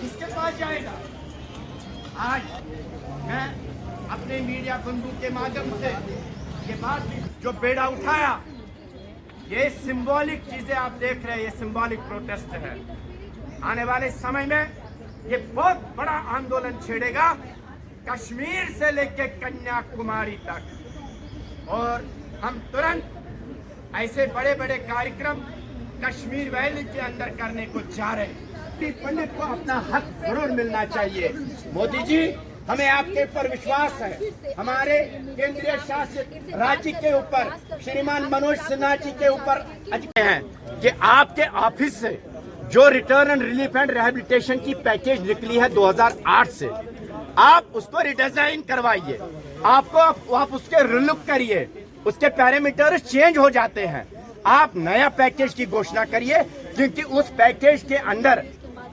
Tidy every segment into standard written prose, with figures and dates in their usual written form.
किसके पास जाएगा? आज मैं अपने मीडिया बंधु के माध्यम से ये बात जो बेड़ा उठाया, ये सिंबॉलिक चीजें आप देख रहे हैं, ये सिंबॉलिक प्रोटेस्ट है। आने वाले समय में ये बहुत बड़ा आंदोलन छेड़ेगा, कश्मीर से लेकर कन्याकुमारी तक। और हम तुरंत ऐसे बड़े बड़े कार्यक्रम कश्मीर वैली के अंदर करने को जा रहे हैं। पंडित को अपना हक जरूर मिलना चाहिए। मोदी जी, हमें आपके ऊपर विश्वास है। हमारे केंद्रीय शासित राज्य के ऊपर श्रीमान मनोज सिन्हा जी के ऊपर हैं कि आपके ऑफिस से जो return and relief and rehabilitation की पैकेज निकली है 2008 से, आप उसको रिडिजाइन करवाइए। आप उसके रिलुक करिए, उसके पैरामीटर्स चेंज हो जाते हैं। आप नया पैकेज की घोषणा करिए, क्योंकि उस पैकेज के अंदर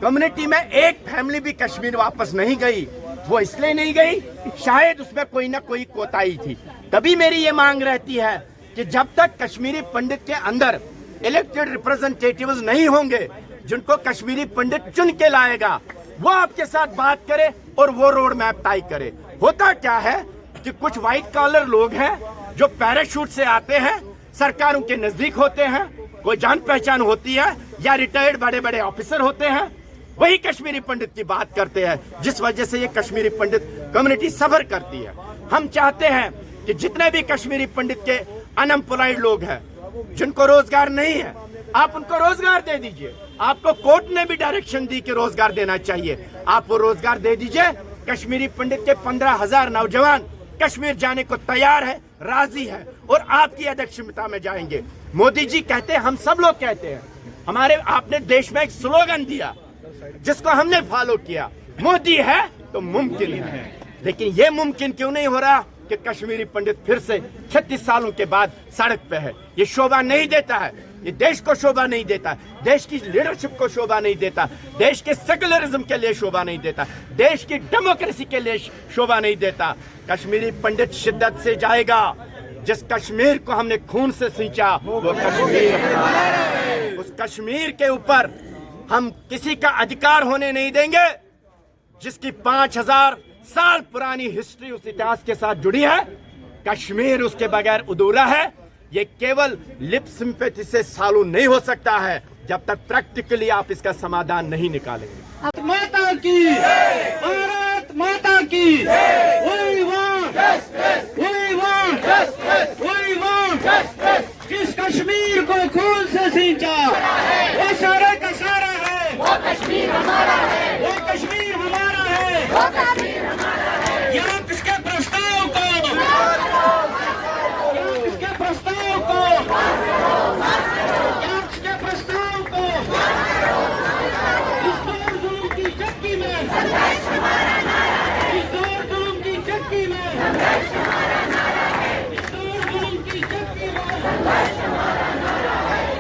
कम्युनिटी में एक फैमिली भी कश्मीर वापस नहीं गई। वो इसलिए नहीं गई, शायद उसमें कोई ना कोई कोताही थी। तभी मेरी ये मांग रहती है कि जब तक कश्मीरी पंडित के अंदर इलेक्टेड रिप्रेजेंटेटिव्स नहीं होंगे, जिनको कश्मीरी पंडित चुन के लाएगा, वो आपके साथ बात करे और वो रोड मैप तय करे। होता क्या है कि कुछ व्हाइट कॉलर लोग हैं जो पैराशूट से आते हैं, सरकारों के नजदीक होते हैं, कोई जान पहचान होती है या रिटायर्ड बड़े बड़े ऑफिसर होते हैं, वही कश्मीरी पंडित की बात करते हैं, जिस वजह से ये कश्मीरी पंडित कम्युनिटी सफर करती है। हम चाहते हैं कि जितने भी कश्मीरी पंडित के अनएम्प्लॉयड लोग हैं, जिनको रोजगार नहीं है, आप उनको रोजगार दे दीजिए। आपको कोर्ट ने भी डायरेक्शन दी कि रोजगार देना चाहिए, आप वो रोजगार दे दीजिए। कश्मीरी पंडित के 15,000 नौजवान कश्मीर जाने को तैयार है, राजी है और आपकी अध्यक्षता में जाएंगे। मोदी जी कहते हैं, हम सब लोग कहते हैं, हमारे आपने देश में एक स्लोगन दिया जिसको हमने फॉलो किया, मोदी है तो मुमकिन है। लेकिन ये मुमकिन क्यों नहीं हो रहा कि कश्मीरी पंडित फिर से 36 सालों के बाद सड़क पे है? ये शोभा नहीं देता है, ये देश को शोभा नहीं देता, देश की लीडरशिप को शोभा नहीं देता, देश के सेकुलरिज्म के लिए शोभा नहीं देता, देश की डेमोक्रेसी के लिए शोभा नहीं देता। कश्मीरी पंडित शिद्दत से जाएगा। जिस कश्मीर को हमने खून से सींचा, वो कश्मीर है। उस कश्मीर के ऊपर हम किसी का अधिकार होने नहीं देंगे। जिसकी 5000 साल पुरानी हिस्ट्री उस इतिहास के साथ जुड़ी है, कश्मीर उसके बगैर अधूरा है। ये केवल लिप सिंपैथी से सॉल्व नहीं हो सकता है जब तक प्रैक्टिकली आप इसका समाधान नहीं निकालेंगे। माता की, भारत माता की, we want justice, we want justice, we want justice। जिस कश्मीर को खून से सींचा, वो सारा का सारा है, वो कश्मीर हमारा है, वो कश्मीर हमारा है, वो कश्मीर हमारा है। यहाँ किसके प्रस्ताव को, यहाँ किसके प्रस्ताव को, यहाँ किसके प्रस्ताव को, इस दौर जुल्म की चक्की में संघर्ष हमारा नारा है, इस दौर जुल्म की चक्की में संघर्ष हमारा नारा है, इस दौर जुल्म की चक्की में संघर्ष हमारा नारा है।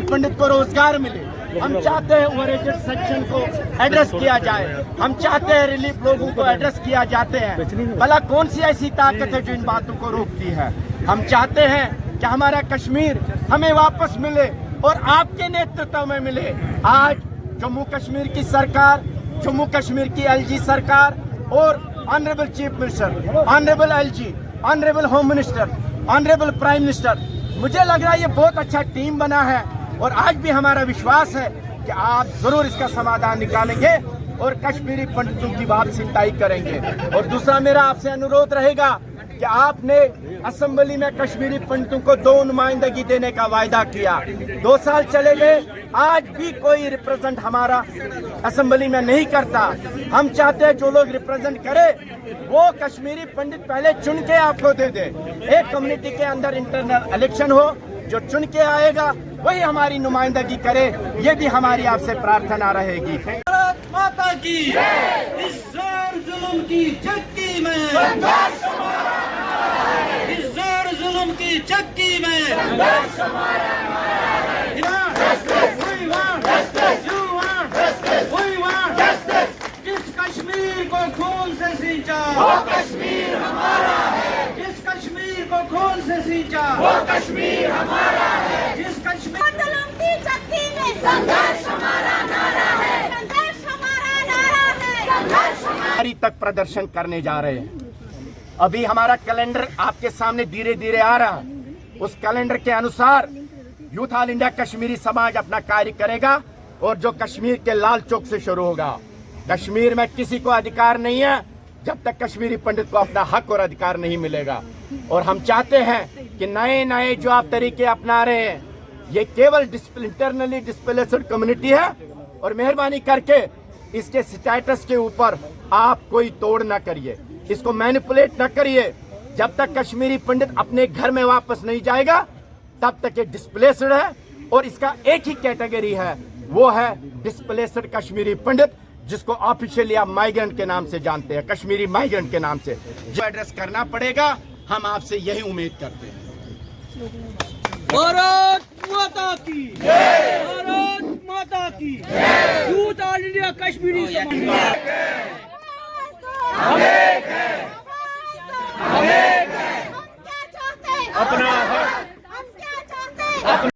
पंडित को रोजगार मिले, हम चाहते हैं ओवरएजेड सेक्शन को एड्रेस किया जाए, हम चाहते हैं रिलीफ लोगों को एड्रेस किया जाते हैं। भला कौन सी ऐसी ताकत है जो इन बातों को रोकती है? हम चाहते हैं कि हमारा कश्मीर हमें वापस मिले और आपके नेतृत्व में मिले। आज जम्मू कश्मीर की सरकार, जम्मू कश्मीर की एलजी सरकार और honourable chief minister, honourable LG, honourable home minister, honourable prime minister, मुझे लग रहा है ये बहुत अच्छा टीम बना है और आज भी हमारा विश्वास है कि आप जरूर इसका समाधान निकालेंगे और कश्मीरी पंडितों की वापसी तय करेंगे। और दूसरा मेरा आपसे अनुरोध रहेगा कि आपने असेंबली में कश्मीरी पंडितों को 2 नुमाइंदगी देने का वायदा किया। 2 साल चले गए, आज भी कोई रिप्रेजेंट हमारा असेंबली में नहीं करता। हम चाहते हैं जो लोग रिप्रेजेंट करे वो कश्मीरी पंडित पहले चुन के आपको दे दे। एक कम्युनिटी के अंदर इंटरनल इलेक्शन हो, जो चुन के आएगा वही हमारी नुमाइंदगी करे, ये भी हमारी आपसे प्रार्थना रहेगी। भारत माता की, इस जोर जुल्म की चक्की में संघर्ष हमारा नारा है, इस जोर जुल्म की चक्की में संघर्ष हमारा नारा है। We want justice, you want justice, we want justice। जिस कश्मीर को खून से सींचा, वो कश्मीर हमारा है, जिस कश्मीर को खून से सींचा, वो कश्मीर हमारा है, जिस कश्मीर तक प्रदर्शन करने जा रहे हैं। अभी हमारा कैलेंडर आपके सामने धीरे धीरे आ रहा है। उस कैलेंडर के अनुसार यूथ ऑल इंडिया कश्मीरी समाज अपना कार्य करेगा और जो कश्मीर के लाल चौक से शुरू होगा। कश्मीर में किसी को अधिकार नहीं है जब तक कश्मीरी पंडित को अपना हक और अधिकार नहीं मिलेगा। और हम चाहते हैं कि नए नए जो आप तरीके अपना रहे हैं, ये केवल इंटरनली डिस्प्लेस्ड कम्युनिटी है और मेहरबानी करके इसके स्टेटस के ऊपर आप कोई तोड़ ना करिए, इसको मैनिपुलेट ना करिए। जब तक कश्मीरी पंडित अपने घर में वापस नहीं जाएगा तब तक ये डिस्प्लेस्ड है। और इसका एक ही कैटेगरी है, वो है डिस्प्लेस्ड कश्मीरी पंडित, जिसको ऑफिशियली आप माइग्रेंट के नाम से जानते हैं, कश्मीरी माइग्रेंट के नाम से जो एड्रेस करना पड़ेगा। हम आपसे यही उम्मीद करते हैं। भारत माता की जय, भारत माता की जय, यूथ ऑल इंडिया कश्मीरी समाज।